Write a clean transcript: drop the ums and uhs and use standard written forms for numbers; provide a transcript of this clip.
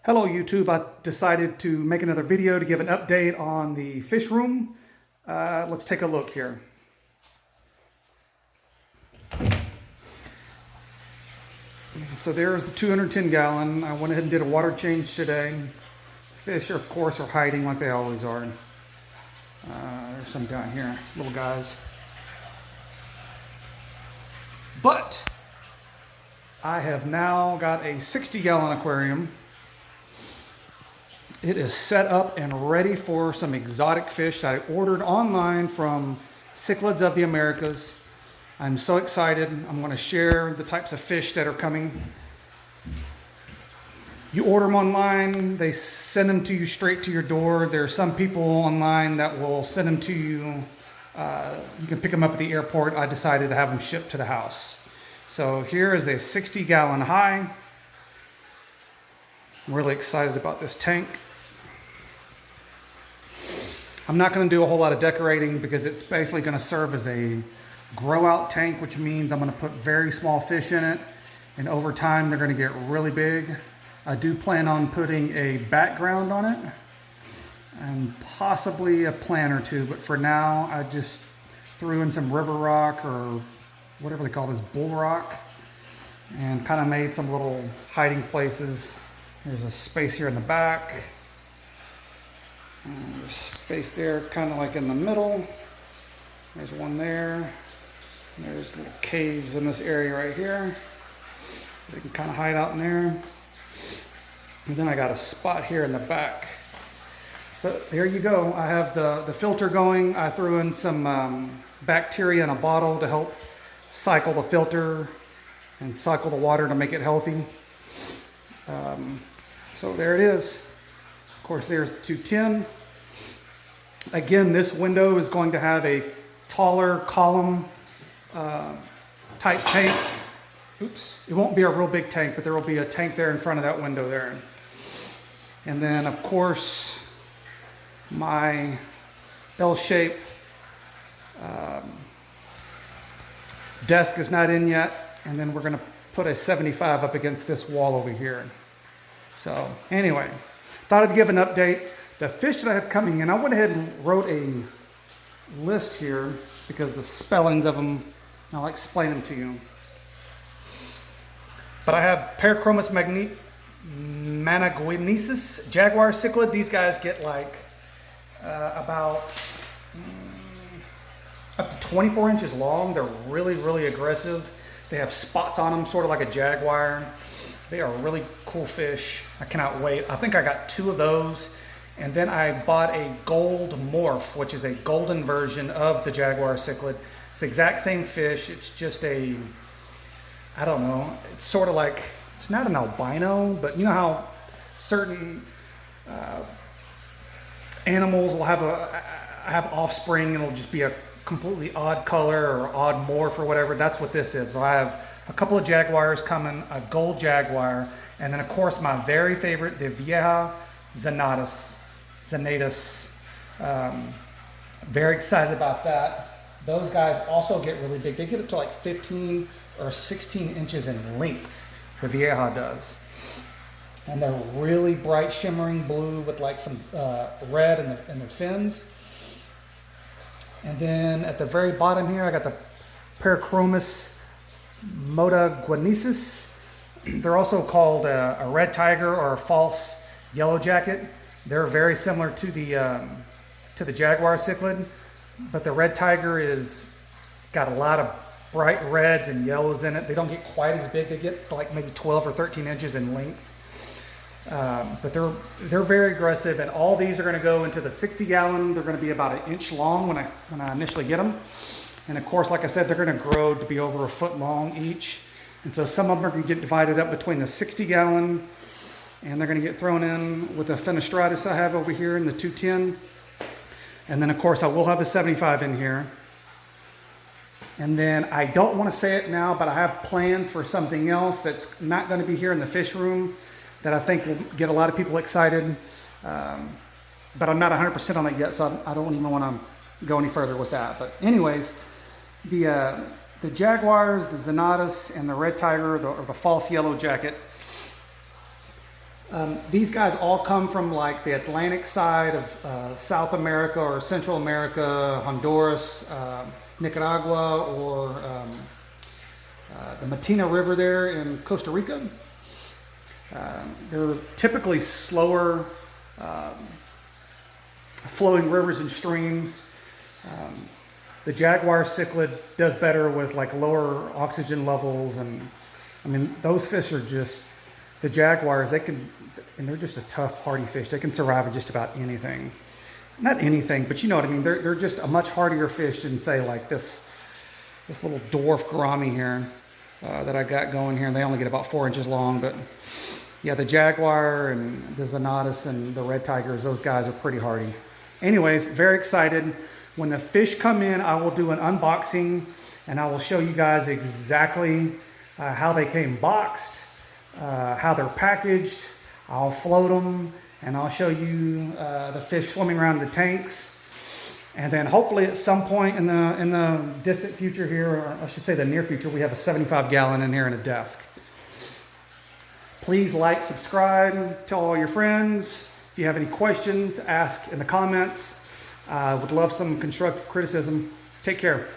Hello YouTube, I decided to make another video to give an update on the fish room. Let's take a look here. So there's the 210 gallon. I went ahead and did a water change today. Fish, of course, are hiding like they always are. There's some down here, little guys. But I have now got a 60 gallon aquarium. It is set up and ready for some exotic fish that I ordered online from Cichlids of the Americas. I'm so excited. I'm going to share the types of fish that are coming. You order them online, they send them to you straight to your door. There are some people online that will send them to you. You can pick them up at the airport. I decided to have them shipped to the house. So here is a 60 gallon high. I'm really excited about this tank. I'm not going to do a whole lot of decorating because it's basically going to serve as a grow out tank, which means I'm going to put very small fish in it, and over time they're going to get really big. I do plan on putting a background on it and possibly a plant or two, but for now I just threw in some river rock or whatever they call this, bull rock, and kind of made some little hiding places. There's a space here in the back. There's space there, kind of like in the middle. There's one there. There's little caves in this area right here. They can kind of hide out in there. And then I got a spot here in the back. But there you go. I have the filter going. I threw in some bacteria in a bottle to help cycle the filter and cycle the water to make it healthy. So there it is. Of course, there's the 210. Again, this window is going to have a taller column type tank. Oops, it won't be a real big tank, but there will be a tank there in front of that window there. And then, of course, my L-shape desk is not in yet. And then we're going to put a 75 up against this wall over here. So anyway, thought I'd give an update. The fish that I have coming in, I went ahead and wrote a list here because the spellings of them, I'll explain them to you. But I have Parachromis managuinensis, jaguar cichlid. These guys get like about up to 24 inches long. They're really, really aggressive. They have spots on them, sort of like a jaguar. They are really cool fish. I cannot wait. I think I got 2 of those. And then I bought a gold morph, which is a golden version of the jaguar cichlid. It's the exact same fish. It's just a, I don't know. It's sort of like, it's not an albino, but you know how certain animals will have offspring and it'll just be a completely odd color or odd morph or whatever. That's what this is. So I have a couple of jaguars coming, a gold jaguar, and then of course my very favorite, the Vieja Zenatus. Very excited about that. Those guys also get really big. They get up to like 15 or 16 inches in length, the Vieja does. And they're really bright shimmering blue with like some red in their fins. And then at the very bottom here, I got the Parachromis managuinensis. They're also called a red tiger or a false yellow jacket. They're very similar to the jaguar cichlid, but the red tiger is got a lot of bright reds and yellows in it. They don't get quite as big. They get like maybe 12 or 13 inches in length. But they're very aggressive, and all these are going to go into the 60 gallon. They're going to be about 1 inch long when I initially get them. And of course, like I said, they're going to grow to be over 1 foot long each. And so some of them are going to get divided up between the 60 gallon, and they're going to get thrown in with the Fenestratus I have over here in the 210. And then of course I will have the 75 in here. And then I don't want to say it now, but I have plans for something else that's not going to be here in the fish room that I think will get a lot of people excited. But I'm not 100% on that yet, so I don't even want to go any further with that. But anyways, the jaguars, the Zenatus, and the red tiger, or the false yellow jacket, These guys all come from like the Atlantic side of South America or Central America, Honduras, Nicaragua, or the Matina River there in Costa Rica. They're typically slower flowing rivers and streams. The jaguar cichlid does better with like lower oxygen levels, and I mean those fish are just, the jaguars, and they're just a tough, hardy fish. They can survive in just about anything. Not anything, but you know what I mean. They're just a much hardier fish than say like this little dwarf gourami here that I got going here, and they only get about 4 inches long. But yeah, the jaguar and the Zonotus and the red tigers, those guys are pretty hardy. Anyways, very excited. When the fish come in, I will do an unboxing, and I will show you guys exactly how they came boxed, how they're packaged. I'll float them, and I'll show you the fish swimming around the tanks. And then hopefully at some point in the distant future here, or I should say the near future, we have a 75-gallon in here in a desk. Please like, subscribe, tell all your friends. If you have any questions, ask in the comments. Would love some constructive criticism. Take care.